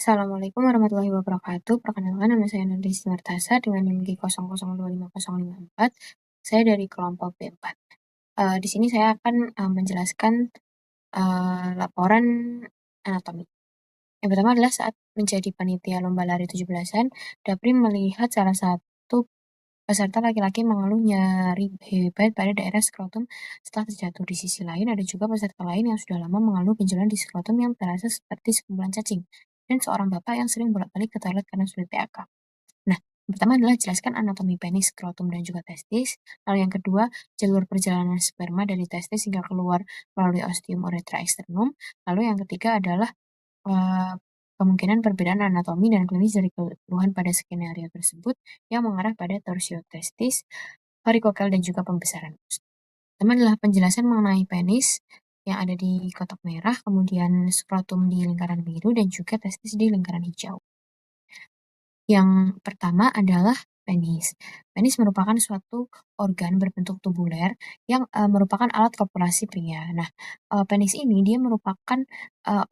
Assalamualaikum warahmatullahi wabarakatuh. Perkenalkan nama saya Nandristy Martasa dengan NIM G002504. Saya dari kelompok B4. Di sini saya akan menjelaskan laporan anatomi. Yang pertama adalah saat menjadi panitia lomba lari 17-an, Dapri melihat salah satu peserta laki-laki mengeluh nyeri hebat pada daerah skrotum setelah terjatuh. Di sisi lain, ada juga peserta lain yang sudah lama mengeluh benjolan di skrotum yang terasa seperti sekumpulan cacing, dan seorang bapak yang sering bolak-balik ke toilet karena sulit PAK. Nah, yang pertama adalah jelaskan anatomi penis, skrotum, dan juga testis. Lalu yang kedua, jalur perjalanan sperma dari testis hingga keluar melalui ostium uretra externum. Lalu yang ketiga adalah eh, kemungkinan perbedaan anatomi dan klinis dari keluhan pada skenario tersebut yang mengarah pada torsio testis, varikokel, dan juga pembesaran. Pertama adalah penjelasan mengenai penis yang ada di kotak merah, kemudian skrotum di lingkaran biru, dan juga testis di lingkaran hijau. Yang pertama adalah penis. Penis merupakan suatu organ berbentuk tubuler yang merupakan alat kopulasi pria. Nah, penis ini dia merupakan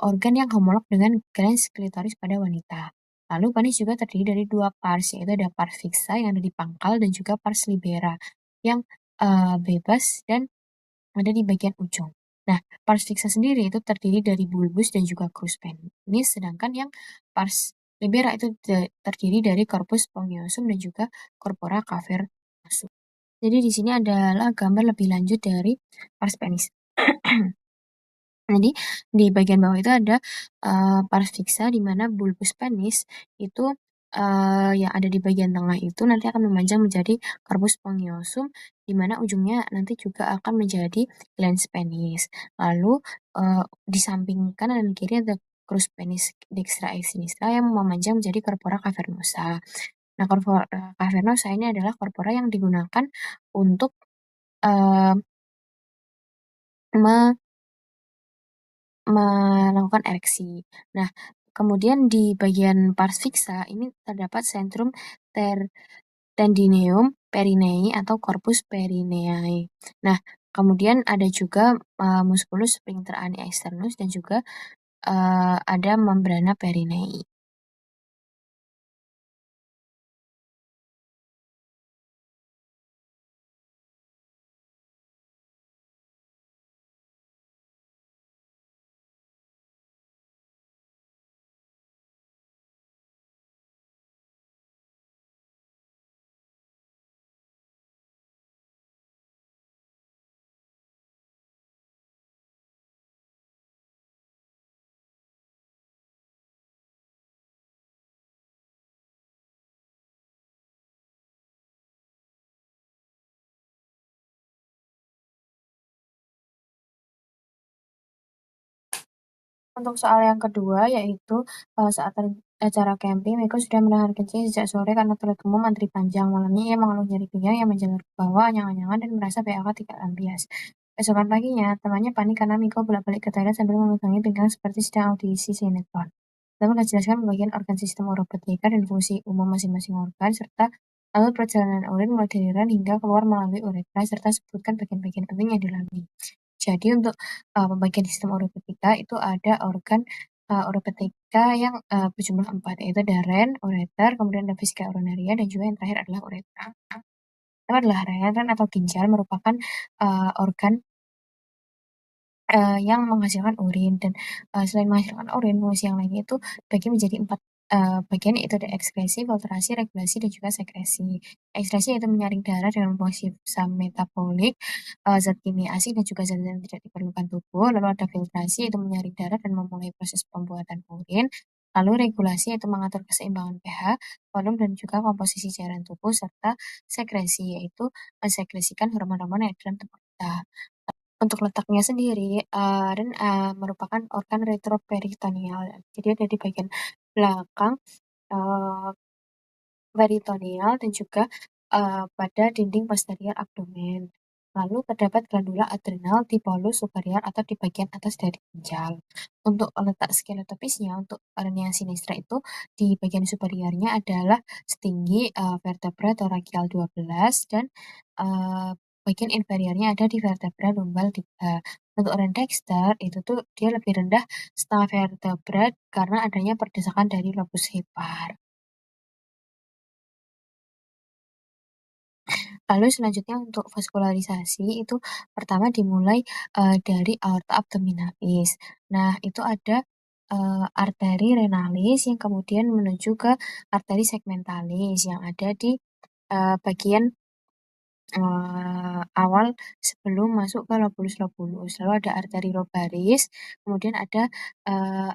organ yang homolog dengan glans klitoris pada wanita. Lalu penis juga terdiri dari dua pars, yaitu ada pars fixa yang ada di pangkal dan juga pars libera yang bebas dan ada di bagian ujung. Nah, pars fixa sendiri itu terdiri dari bulbus dan juga crus penis, sedangkan yang pars libera itu terdiri dari corpus spongiosum dan juga corpora cavernosum. Jadi di sini adalah gambar lebih lanjut dari pars penis. Jadi di bagian bawah itu ada pars fixa di mana bulbus penis itu yang ada di bagian tengah itu nanti akan memanjang menjadi corpus spongiosum di mana ujungnya nanti juga akan menjadi glans penis. Lalu di samping kanan dan kiri ada crus penis dextra et sinistra yang memanjang menjadi corpora cavernosa. Nah, corpora cavernosa ini adalah corpora yang digunakan untuk uh, melakukan ereksi. Nah, kemudian di bagian pars fixa ini terdapat centrum tendineum perinei atau corpus perineae. Nah, kemudian ada juga musculus sphincter ani externus dan juga ada membrana perinei. Untuk soal yang kedua, yaitu saat acara camping, Miko sudah menahan kencing sejak sore karena toilet umum antri panjang. Malamnya ia mengeluh nyeri pinggang yang menjalar ke bawah, anyang-anyangan, dan merasa PAK tidak lampias. Esokan paginya, temannya panik karena Miko bolak-balik ke toilet sambil memegangi pinggang seperti sedang audisi sinetron. Lalu menjelaskan pembagian organ sistem uropetika dan fungsi umum masing-masing organ, serta alur perjalanan urin mulai dari ran hingga keluar melalui uretra, serta sebutkan bagian-bagian penting yang dilalui. Jadi untuk pembagian sistem uropetika itu ada organ uropetika yang berjumlah 4, yaitu ada ren, ureter, kemudian ada vesika urinaria, dan juga yang terakhir adalah uretra. Itu adalah ren atau ginjal merupakan organ yang menghasilkan urin, dan selain menghasilkan urin, fungsi yang lainnya itu bagi menjadi 4 bagian, yaitu ada ekskresi, filtrasi, regulasi, dan juga sekresi. Ekskresi yaitu menyaring darah dengan fungsi metabolik, zat kimia asing, dan juga zat yang tidak diperlukan tubuh. Lalu ada filtrasi yaitu menyaring darah dan memulai proses pembuatan urin. Lalu regulasi yaitu mengatur keseimbangan pH, volume, dan juga komposisi cairan tubuh, serta sekresi yaitu mensekresikan hormon-hormon yang ada dalam tubuh kita. Untuk letaknya sendiri, ren merupakan organ retroperitoneal. Jadi ada di bagian belakang peritoneal dan juga pada dinding posterior abdomen. Lalu terdapat glandula adrenal di polus superior atau di bagian atas dari ginjal. Untuk letak skeletopisnya, untuk hernia sinistra itu di bagian superiornya adalah setinggi vertebra thoracial 12 dan bagian inferiornya ada di vertebra lumbal 3. Untuk Ren Dexter itu tuh dia lebih rendah setengah vertebrat karena adanya perdesakan dari lobus hepar. Lalu selanjutnya untuk vaskularisasi itu pertama dimulai dari aorta abdominalis. Nah, itu ada arteri renalis yang kemudian menuju ke arteri segmentalis yang ada di bagian awal sebelum masuk ke lobulus-lobulus. Lalu ada arteri lobaris, kemudian ada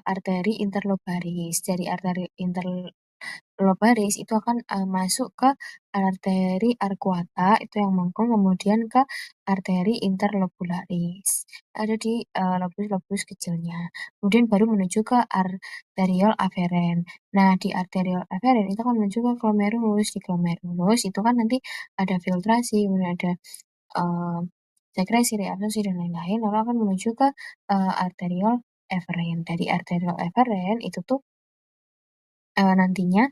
arteri interlobaris. Dari arteri interlobaris itu akan masuk ke arteri arcuata itu yang melengkung kemudian ke arteri interlobularis. Ada di lobulus-lobulus kecilnya. Kemudian baru menuju ke arteriol aferen. Nah, di arteriol aferen itu akan menuju ke glomerulus. Di glomerulus itu kan nanti ada filtrasi, kemudian ada eee, sekresi, reabsorpsi, dan lain-lain, lalu akan menuju ke arteriol eferen. Dari arteriol eferen itu tuh nantinya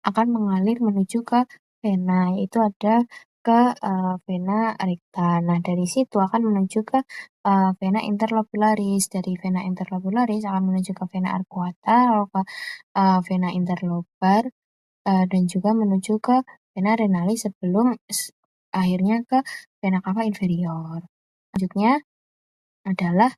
akan mengalir menuju ke vena, yaitu ada ke vena recta. Nah, dari situ akan menuju ke vena interlobularis. Dari vena interlobularis akan menuju ke vena arcuata, lalu ke vena interlobar, dan juga menuju ke vena renalis sebelum akhirnya ke vena cava inferior. Selanjutnya adalah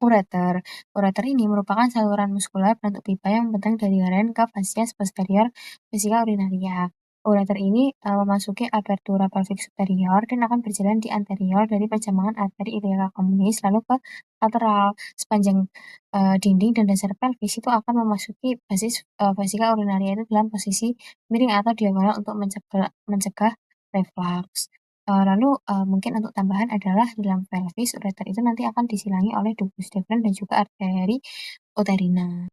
ureter. Ureter ini merupakan saluran muskular bentuk pipa yang membentang dari aren ke fasies posterior vesika urinaria. Ureter ini memasuki apertura pelvic superior dan akan berjalan di anterior dari perjalanan arteri iliaca communis lalu ke lateral. Sepanjang dinding dan dasar pelvis itu akan memasuki basis vesika urinaria itu dalam posisi miring atau diagonal untuk mencegah reflux. Lalu mungkin untuk tambahan adalah dalam pelvis ureter itu nanti akan disilangi oleh ductus deferens dan juga arteri uterina.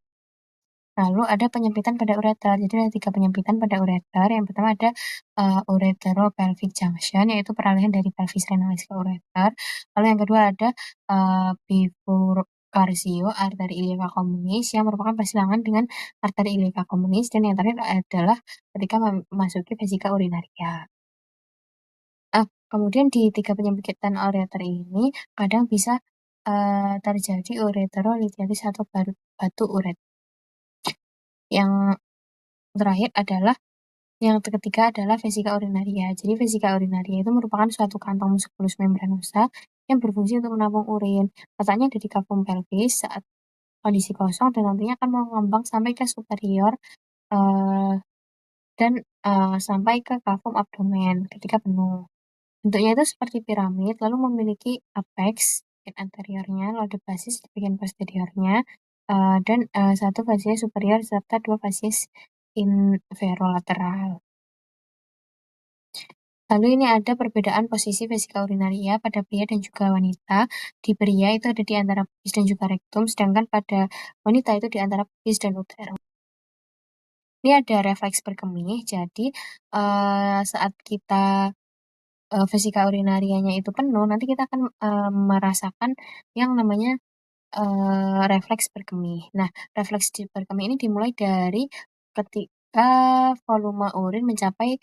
Lalu ada penyempitan pada ureter. Jadi ada 3 penyempitan pada ureter. Yang pertama ada ureteropelvic junction, yaitu peralihan dari pelvis renalis ke ureter. Lalu yang kedua ada bifurcarsio arteri iliaca communis yang merupakan persilangan dengan arteri iliaca communis, dan yang terakhir adalah ketika memasuki vesika urinaria. Kemudian di 3 penyempitan ureter ini kadang bisa terjadi ureterolithiasis atau batu uret. Yang terakhir adalah yang ketiga adalah vesika urinaria. Jadi vesika urinaria itu merupakan suatu kantong muskulus membranosa yang berfungsi untuk menampung urin. Letaknya ada di cavum pelvis saat kondisi kosong dan nantinya akan mengembang sampai ke superior uh, dan sampai ke cavum abdomen ketika penuh. Bentuknya itu seperti piramid, lalu memiliki apex bagian anteriornya, lalu ada basis di bagian posteriornya, dan satu fasies superior serta 2 fasies inferolateral. Lalu ini ada perbedaan posisi vesika urinaria pada pria dan juga wanita. Di pria itu ada di antara pubis dan juga rektum, sedangkan pada wanita itu di antara pubis dan uterus. Ini ada refleks berkemih, jadi saat kita vesika urinarianya itu penuh, nanti kita akan merasakan yang namanya refleks berkemih. Nah, refleks berkemih ini dimulai dari ketika volume urin mencapai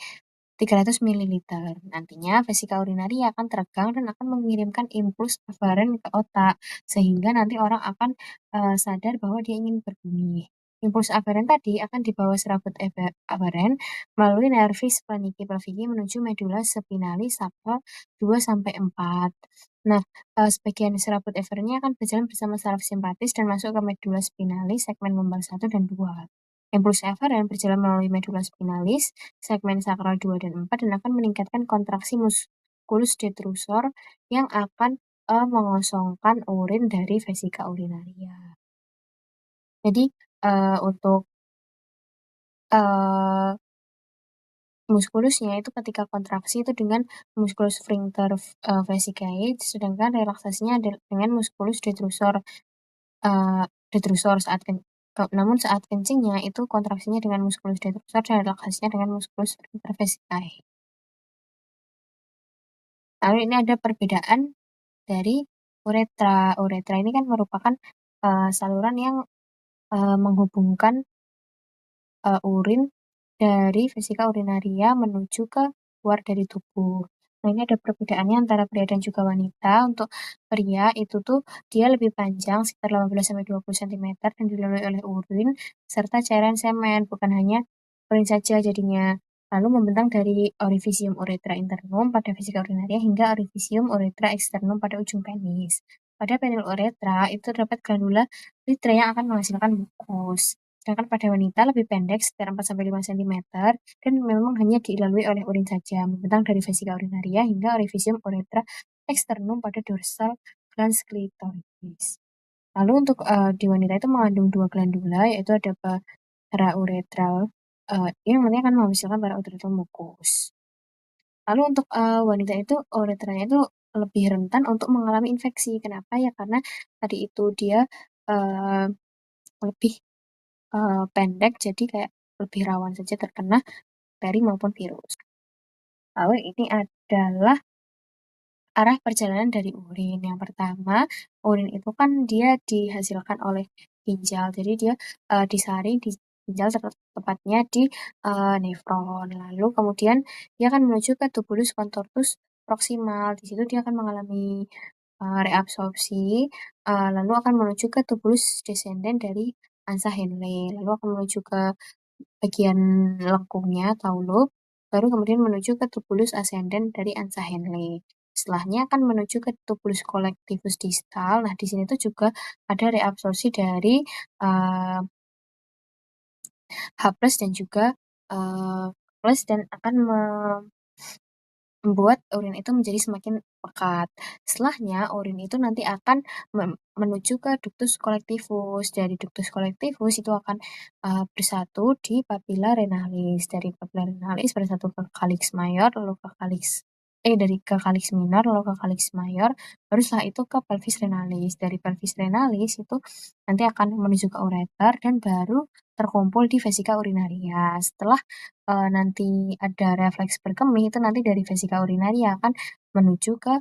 300 ml. Nantinya vesika urinaria akan teregang dan akan mengirimkan impuls aferen ke otak, sehingga nanti orang akan sadar bahwa dia ingin berkemih. Impuls aferen tadi akan dibawa serabut aferen melalui nervis planiki pelviki menuju medula spinalis sakral 2-4. Nah, sebagian serabut efernya akan berjalan bersama saraf simpatis dan masuk ke medula spinalis segmen lumbar 1 dan 2. Impuls eferen berjalan melalui medula spinalis segmen sakral 2 dan 4 dan akan meningkatkan kontraksi musculus detrusor yang akan mengosongkan urin dari vesika urinaria. Jadi untuk muskulusnya itu ketika kontraksi itu dengan musculus sphincter vesicae, sedangkan relaksasinya dengan musculus detrusor saat namun saat kencingnya itu kontraksinya dengan musculus detrusor dan relaksasinya dengan musculus sphincter vesicae. Lalu ini ada perbedaan dari uretra. Uretra ini kan merupakan saluran yang menghubungkan urin dari vesika urinaria menuju ke luar dari tubuh. Nah, ini ada perbedaannya antara pria dan juga wanita. Untuk pria itu tuh dia lebih panjang sekitar 15 sampai 20 cm dan dilalui oleh urin serta cairan semen, bukan hanya urin saja jadinya. Lalu membentang dari orifisium uretra internum pada vesika urinaria hingga orifisium uretra externum pada ujung penis. Pada penil uretra itu terdapat glandula uretra yang akan menghasilkan mukus. Sedangkan pada wanita lebih pendek sekitar 4 sampai 5 cm dan memang hanya dilalui oleh urin saja, membentang dari vesika urinaria hingga orifisium uretra externum pada dorsal glans clitoris. Lalu untuk di wanita itu mengandung dua glandula, yaitu ada parauretral yang nanti akan menghasilkan parauretral mukus. Lalu untuk wanita itu uretranya itu lebih rentan untuk mengalami infeksi. Kenapa ya? Karena tadi itu dia uh, lebih pendek, jadi kayak lebih rawan saja terkena bakteri maupun virus. Lalu ini adalah arah perjalanan dari urin. Yang pertama, urin itu kan dia dihasilkan oleh ginjal. Jadi dia disaring di ginjal tepatnya di nefron. Lalu kemudian dia akan menuju ke tubulus contortus proximal. Di situ dia akan mengalami reabsorpsi, lalu akan menuju ke tubulus descendens dari ansa Henle. Lalu akan menuju ke bagian lengkungnya atau lobe, baru kemudian menuju ke tubulus ascendens dari ansa Henle. Setelahnya akan menuju ke tubulus collectivus distal. Nah, di sini tuh juga ada reabsorpsi dari H+ dan juga plus dan akan membuat urin itu menjadi semakin pekat. Setelahnya, urin itu nanti akan menuju ke ductus collectivus. Dari ductus collectivus itu akan bersatu di papilla renalis. Dari papilla renalis bersatu ke calyx mayor, lalu ke calyx minor, lalu ke calyx mayor, baru setelah itu ke pelvis renalis. Dari pelvis renalis itu nanti akan menuju ke ureter dan baru terkumpul di vesika urinaria. Setelah nanti ada refleks berkemih, itu nanti dari vesika urinaria akan menuju ke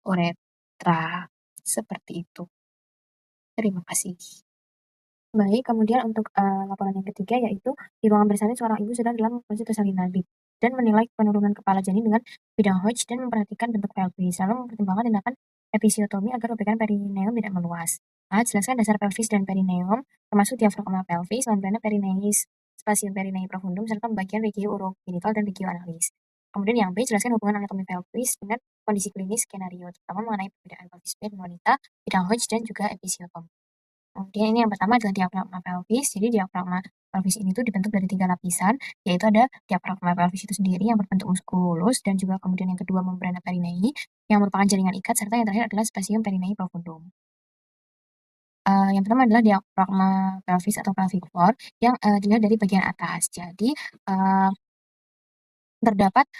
uretra. Seperti itu. Terima kasih. Baik, kemudian untuk laporan yang ketiga yaitu di ruangan bersalin seorang ibu sedang dalam kondisi persalinan dan menilai penurunan kepala janin dengan bidang Hodge dan memperhatikan bentuk pelvis, lalu mempertimbangkan tindakan episiotomi agar obekan perineum tidak meluas. Jelaskan dasar pelvis dan perineum, termasuk diafragma pelvis, membrana perineis, spasium perinei profundum, serta pembagian regio urogenital dan regio analis. Kemudian yang B, jelaskan hubungan anatomi pelvis dengan kondisi klinis skenario, terutama mengenai perbedaan pelvis dan wanita, bidang Hodge dan juga episiotomi. Kemudian ini yang pertama adalah diafragma pelvis. Jadi diafragma pelvis ini tuh dibentuk dari 3 lapisan, yaitu ada diafragma pelvis itu sendiri yang berbentuk muskulus dan juga kemudian yang kedua membrana perinei yang merupakan jaringan ikat serta yang terakhir adalah spasium perinei profundum. Yang pertama adalah diafragma pelvis atau pelvic floor yang dilihat dari bagian atas. Jadi terdapat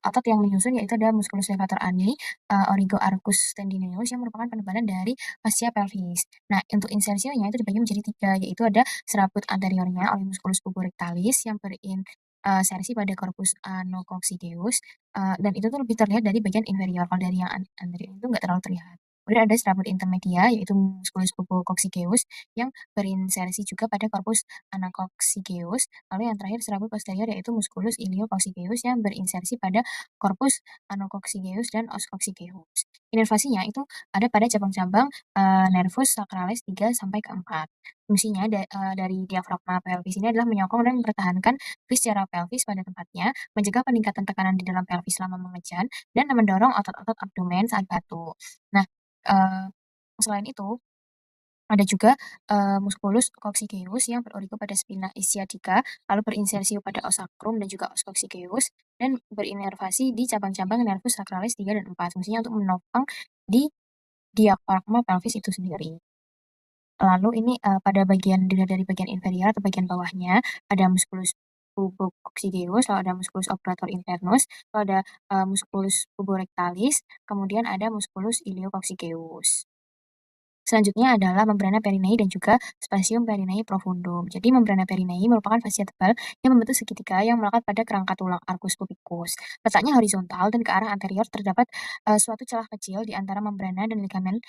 otot yang menyusun yaitu ada musculus levator ani, oligoarcus tendineus yang merupakan penebalan dari fascia pelvis. Nah, untuk insersionya itu dibagi menjadi 3, yaitu ada serabut anteriornya oleh musculus puborectalis yang berinsersi pada corpus anococcygeus, dan itu tuh lebih terlihat dari bagian inferior. Kalau dari yang anterior itu nggak terlalu terlihat. Kemudian ada serabut intermedia yaitu musculus pubococcygeus yang berinsersi juga pada corpus anococcygeus. Lalu yang terakhir serabut posterior yaitu musculus iliococcygeus yang berinsersi pada corpus anococcygeus dan oscoccygeus. Inervasinya itu ada pada cabang-cabang nervus sacralis 3 sampai ke 4. Fungsinya dari diafragma pelvis ini adalah menyokong dan mempertahankan viscera pelvis pada tempatnya, mencegah peningkatan tekanan di dalam pelvis selama mengejan, dan mendorong otot-otot abdomen saat batuk. Nah, selain itu ada juga musculus coccygeus yang berorigo pada spina ischiadica, lalu berinsersi pada os sacrum dan juga os coccygeus, dan berinervasi di cabang-cabang nervus sacralis 3 dan 4. Fungsinya untuk menopang di diafragma pelvis itu sendiri. Lalu ini pada bagian dilihat dari bagian inferior atau bagian bawahnya ada musculus pubococcygeus, lalu ada musculus obturator internus, lalu ada musculus puborectalis, kemudian ada musculus iliococcygeus. Selanjutnya adalah membrana perineum dan juga spasium perineum profundum. Jadi membrana perineum merupakan fascia tebal yang membentuk segitiga yang melekat pada kerangka tulang arcus pubicus. Letaknya horizontal dan ke arah anterior terdapat suatu celah kecil di antara membrana dan ligamen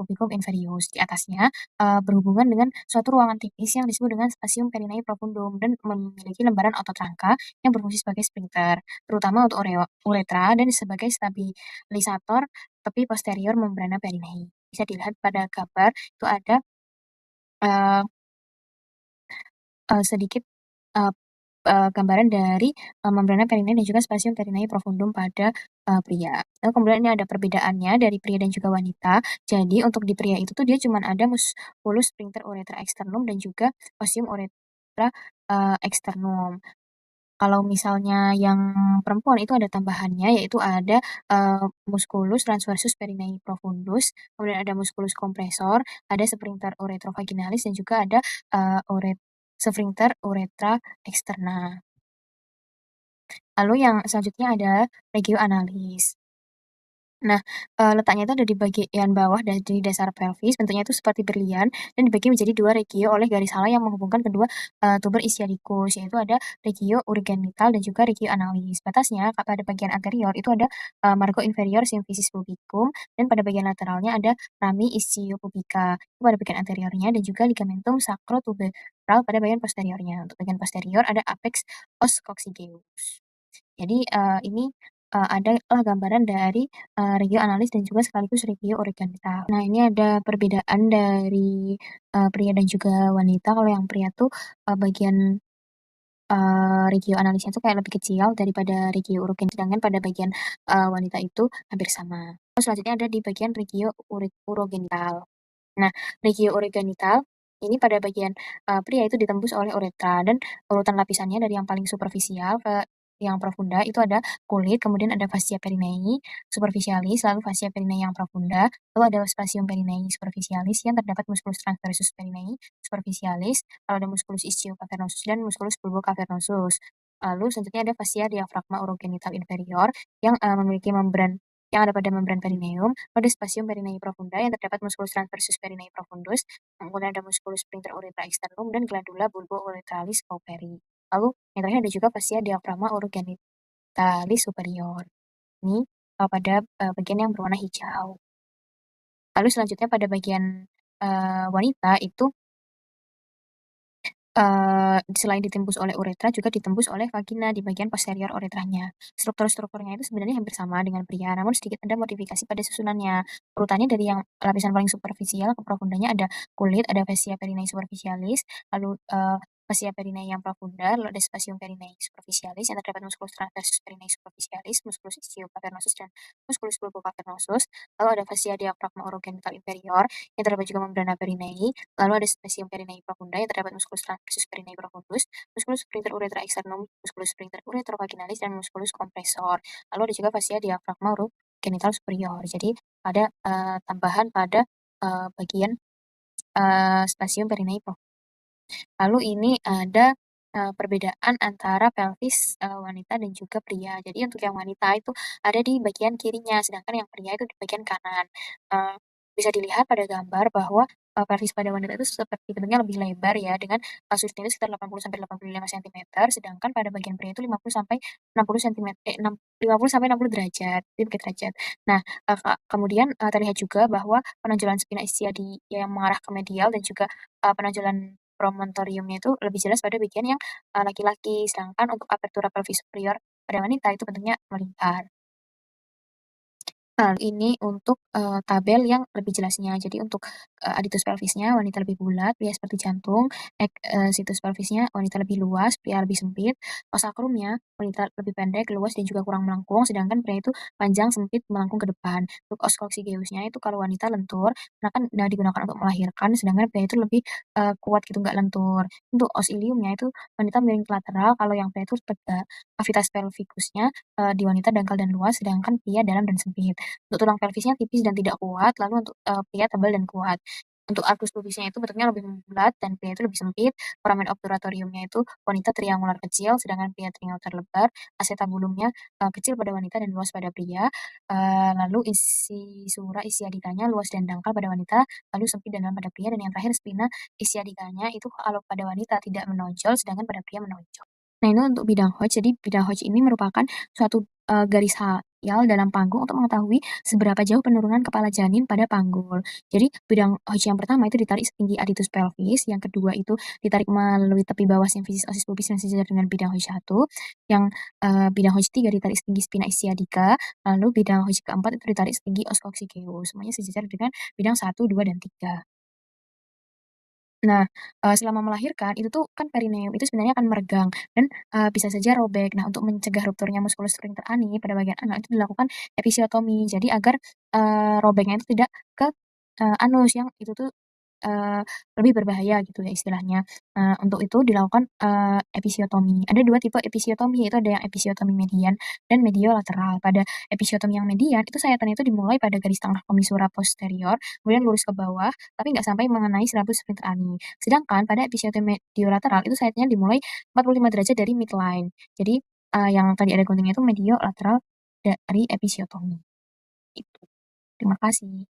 pubicum inferius. Di atasnya berhubungan dengan suatu ruangan tipis yang disebut dengan spasium perineum profundum dan memiliki lembaran otot rangka yang berfungsi sebagai sphincter, terutama untuk uretra dan sebagai stabilisator tepi posterior membrana perineum. Bisa dilihat pada gambar itu ada eee sedikit eee gambaran dari membrana perineum dan juga spasium perineum profundum pada pria. Lalu kemudian ini ada perbedaannya dari pria dan juga wanita. Jadi untuk di pria itu tuh dia cuman ada musculus sphincter uretra externum dan juga osseum uretra externum. Kalau misalnya yang perempuan itu ada tambahannya, yaitu ada musculus transversus perineum profundus, kemudian ada musculus compressor, ada sphincter uretrovaginalis, dan juga ada sphincter uretra externa. Lalu yang selanjutnya ada regio analis. Nah, letaknya itu ada di bagian bawah dari dasar pelvis, bentuknya itu seperti berlian dan dibagi menjadi 2 regio oleh garis hala yang menghubungkan kedua tuber ischiadicus, yaitu ada regio urogenital dan juga regio analis. Batasnya pada bagian anterior itu ada margo inferior symphysis pubicum dan pada bagian lateralnya ada rami ischiopubica itu pada bagian anteriornya dan juga ligamentum sacrotuberal pada bagian posteriornya. Untuk bagian posterior ada apex os coccygeus. Jadi, ini, adalah gambaran dari, regio analis dan juga sekaligus regio urogenital. Nah, ini ada perbedaan dari, pria dan juga wanita. Kalau yang pria tuh, bagian, regio analisnya tuh kayak lebih kecil daripada regio urogenital, sedangkan pada bagian, wanita itu hampir sama. Terus selanjutnya ada di bagian regio urogenital. Nah, regio urogenital ini pada bagian, pria itu ditembus oleh uretra dan urutan lapisannya dari yang paling superficial ke yang profunda itu ada kulit, kemudian ada fascia perineum superficialis, lalu fascia perineum yang profunda, lalu ada spasium perineum superficialis yang terdapat musculus transversus perineum superficialis, lalu ada musculus ischiocavernosus dan musculus bulbocavernosus. Lalu selanjutnya ada fascia diafragma urogenital inferior yang, memiliki yang ada pada membran perineum, lalu ada spasium perineum profunda yang terdapat musculus transversus perineum profundus, kemudian ada musculus sphincter uretra externum dan glandula bulbo-uretralis cowperi. Lalu yang terakhir ada juga fascia diafragma urogenitalis superior. Ini pada bagian yang berwarna hijau. Lalu selanjutnya pada bagian wanita itu selain ditembus oleh uretra juga ditembus oleh vagina di bagian posterior uretranya. Struktur-strukturnya itu sebenarnya hampir sama dengan pria, namun sedikit ada modifikasi pada susunannya. Urutannya dari yang lapisan paling superficial ke profundanya ada kulit, ada fascia perineum superficialis, lalu fascia perineum yang profunda, lalu ada spasium perineum superficialis yang terdapat musculus transversus perineum superficialis, musculus ischiocavernosus dan musculus bulbocavernosus, lalu ada fascia diafragma urogenital inferior yang terdapat juga membrana perineum, lalu ada spasium perineum profunda yang terdapat musculus transversus perineum profundus, musculus sphincter uretra externum, musculus sphincter uretrovaginalis, dan musculus compressor. Lalu ada juga fascia diafragma urogenital superior. Jadi ada tambahan pada bagian spasium perineum profunda. Lalu ini ada perbedaan antara pelvis wanita dan juga pria. Jadi untuk yang wanita itu ada di bagian kirinya, sedangkan yang pria itu di bagian kanan. Eee, Bisa dilihat pada gambar bahwa pelvis pada wanita itu seperti bentuknya lebih lebar ya, dengan sudutnya itu sekitar 80 sampai 85 sentimeter, sedangkan pada bagian pria itu 50 sampai 60 sentimeter 50 sampai 60 derajat, 3 derajat. Nah, kemudian terlihat juga bahwa penonjolan spina ischiadi yang mengarah ke medial dan juga penonjolan promontoriumnya itu lebih jelas pada bagian yang laki-laki, sedangkan untuk apertura pelvis superior pada wanita itu bentuknya melingkar. Nah, ini untuk, tabel yang lebih jelasnya. Jadi untuk, aditus pelvisnya wanita lebih bulat, pria seperti jantung, situs pelvisnya wanita lebih luas, pria lebih sempit, os sakrumnya wanita lebih pendek, luas, dan juga kurang melengkung, sedangkan pria itu panjang, sempit, melengkung ke depan. Untuk os coccygeusnya itu kalau wanita lentur, karena kan digunakan untuk melahirkan, sedangkan pria itu lebih, kuat gitu, nggak lentur. Untuk os iliumnya itu wanita miring ke lateral, kalau yang pria itu tegak. Cavitas pelvicusnya, di wanita dangkal dan luas, sedangkan pria dalam dan sempit. Untuk tulang pelvisnya tipis dan tidak kuat, lalu untuk, pria tebal dan kuat. Untuk arcus pubisnya itu bentuknya lebih bulat dan pria itu lebih sempit. Foramen obturatoriumnya itu wanita triangular kecil, sedangkan pria triangular lebar. Acetabulumnya kecil pada wanita dan luas pada pria. Lalu isi sura isiadikanya luas dan dangkal pada wanita, lalu sempit dan dalam pada pria. Dan yang terakhir spina isiadikanya itu kalau pada wanita tidak menonjol, sedangkan pada pria menonjol. Nah, ini untuk bidang Hodge. Jadi bidang Hodge ini merupakan suatu garis hayal dalam panggul untuk mengetahui seberapa jauh penurunan kepala janin pada panggul. Jadi bidang Hodge yang pertama itu ditarik setinggi aditus pelvis, yang kedua itu ditarik melalui tepi bawah simfisis osis pubis yang sejajar dengan bidang Hodge 1, yang bidang Hodge 3 ditarik setinggi spina ischiadica, lalu bidang Hodge keempat itu ditarik setinggi os coccygeus. Semuanya sejajar dengan bidang 1, 2, dan 3. Nah, selama melahirkan itu tuh kan perineum itu sebenarnya akan meregang dan, bisa saja robek. Nah, untuk mencegah rupturnya muskulus sphincter ani pada bagian anak itu dilakukan episiotomi. Jadi agar, robeknya itu tidak ke, anus yang itu tuh, eee, lebih berbahaya gitu ya istilahnya. Untuk itu dilakukan, episiotomi. Ada 2 tipe episiotomi, yaitu ada yang episiotomi median dan mediolateral. Pada episiotomi yang median itu sayatan itu dimulai pada garis tengah komisura posterior, kemudian lurus ke bawah tapi nggak sampai mengenai serabut sphincter ani. Sedangkan pada episiotomi mediolateral itu sayatnya dimulai 45 derajat dari midline. Jadi, yang tadi ada guntingnya itu mediolateral dari episiotomi, itu. Terima kasih.